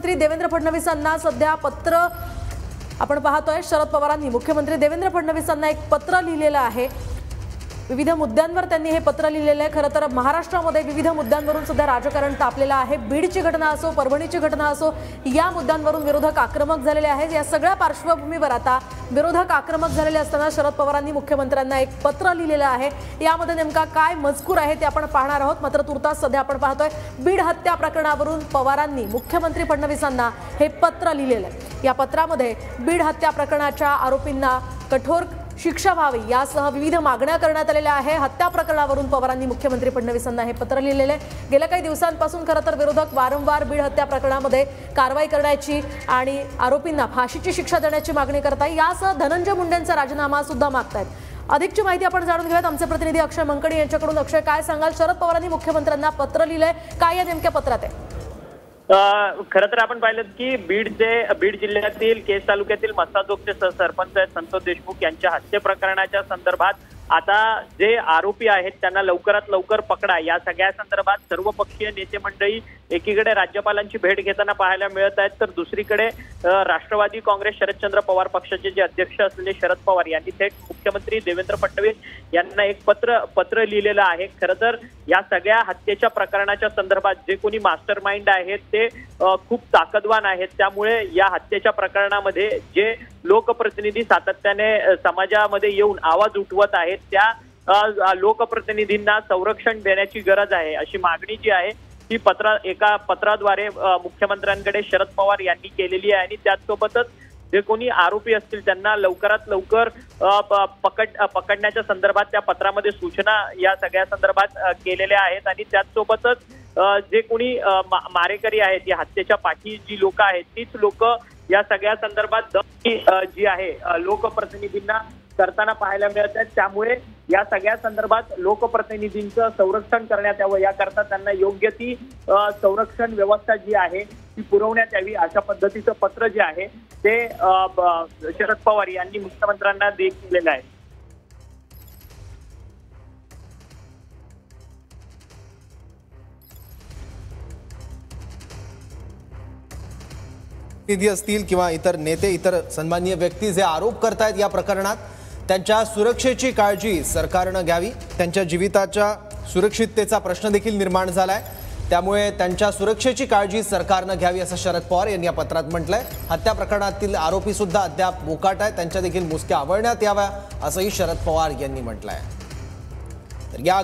मुख्यमंत्री देवेंद्र फडणवीसांना सध्या पत्र आपण पाहतोय। शरद पवारांनी मुख्यमंत्री देवेंद्र फडणवीसांना एक पत्र लिहिलेलं आहे। विविध मुद्द्यांवर त्यांनी हे पत्र लिहिलेलं आहे। खरं तर महाराष्ट्रामध्ये विविध मुद्द्यांवरून सध्या राजकारण तापलेलं आहे। बीडची घटना असो, परभणीची घटना असो, या मुद्द्यांवरून विरोधक आक्रमक झालेले आहेत। या सगळ्या पार्श्वभूमीवर आता विरोधक आक्रमक झालेले असताना शरद पवारांनी मुख्यमंत्र्यांना एक पत्र लिहिलेलं आहे। यामध्ये नेमका काय मजकूर आहे ते आपण पाहणार आहोत। मात्र तुर्तास सध्या आपण पाहतोय बीड हत्या प्रकरणावरून पवारांनी मुख्यमंत्री फडणवीसांना हे पत्र लिहिलेलं आहे। या पत्रामध्ये बीड हत्या प्रकरणाच्या आरोपींना कठोर शिक्षा व्हावी यासह विविध मागण्या करण्यात आलेल्या आहे। हत्या प्रकरणावरून पवारांनी मुख्यमंत्री फडणवीसांना हे पत्र लिहिलेले आहे। गेल्या काही दिवसांपासून खरं तर विरोधक वारंवार बीड हत्या प्रकरणामध्ये कारवाई करण्याची आणि आरोपींना फाशीची शिक्षा देण्याची मागणी करत आहे। यासह धनंजय मुंडेंचा राजीनामा सुद्धा मागतायत। अधिकची माहिती आपण जाणून घेऊयात आमचे प्रतिनिधी अक्षय मंकणी यांच्याकडून। अक्षय, काय सांगाल? शरद पवारांनी मुख्यमंत्र्यांना पत्र लिहिलंय, काय या नेमक्या पत्रात आहे? खरं तर आपण पाहिलं की बीड जिल्ह्यातील केज तालुक्यातील मस्साजोगचे सरपंच आहेत संतोष देशमुख यांच्या हत्या प्रकरणाच्या संदर्भात आता जे आरोपी आहेत त्यांना लवकरात लवकर पकडा या सगळ्या संदर्भात सर्वपक्षीय नेते मंडळी एकीकडे राज्यपालांची भेट घेताना पाहायला मिळत आहेत, तर दुसरीकडे राष्ट्रवादी काँग्रेस शरदचंद्र पवार पक्षाचे जे अध्यक्ष असलेले शरद पवार यांनी थेट मुख्यमंत्री देवेंद्र फडणवीस यांना एक पत्र लिहिलेलं आहे। खरं तर या सगळ्या हत्येच्या प्रकरणाच्या संदर्भात जे कोणी मास्टर माइंड आहेत ते खूप ताकदवान आहेत। त्यामुळे या हत्येच्या प्रकरणामध्ये जे लोकप्रतिनिधी सातत्याने समाजामध्ये येऊन आवाज उठवत आहेत त्या लोकप्रतिनिधींना संरक्षण देण्याची गरज आहे, अशी मागणी जी आहे ती एका पत्राद्वारे मुख्यमंत्र्यांकडे शरद पवार यांनी केलेली आहे। आणि त्याचसोबतच जे कोणी आरोपी असतील त्यांना लवकरात लवकर पकडण्याच्या संदर्भात त्या पत्रामध्ये सूचना या सगळ्या संदर्भात केलेल्या आहेत। आणि त्याचसोबतच जे कोणी मारेकरी आहेत या हत्येच्या पाठी जी लोक आहेत तीच लोक या सगळ्या संदर्भात जी आहे लोकप्रतिनिधींना करताना पाहायला मिळत आहेत। त्यामुळे या सगळ्या संदर्भात लोकप्रतिनिधींचं संरक्षण करण्यात यावं याकरता त्यांना योग्य ती संरक्षण व्यवस्था जी आहे ती पुरवण्यात यावी अशा पद्धतीचं पत्र जे आहे ते शरद पवार यांनी मुख्यमंत्र्यांना दिलेलं आहे। निधी असतील किंवा इतर नेते इतर सन्माननीय व्यक्ती जे आरोप करतायत या प्रकरणात त्यांच्या सुरक्षेची काळजी सरकारने घ्यावी। त्यांच्या जीविताच्या सुरक्षिततेचा प्रश्न देखील निर्माण झालाय, त्यामुळे त्यांच्या सुरक्षेची काळजी सरकारने घ्यावी असं शरद पवार यांनी या पत्रात म्हटलंय। हत्या प्रकरणातील आरोपी सुद्धा अद्याप मोकाट आहेत, त्यांच्या देखील मुसक्या आवळण्यात याव्या असंही शरद पवार यांनी म्हटलंय। तर या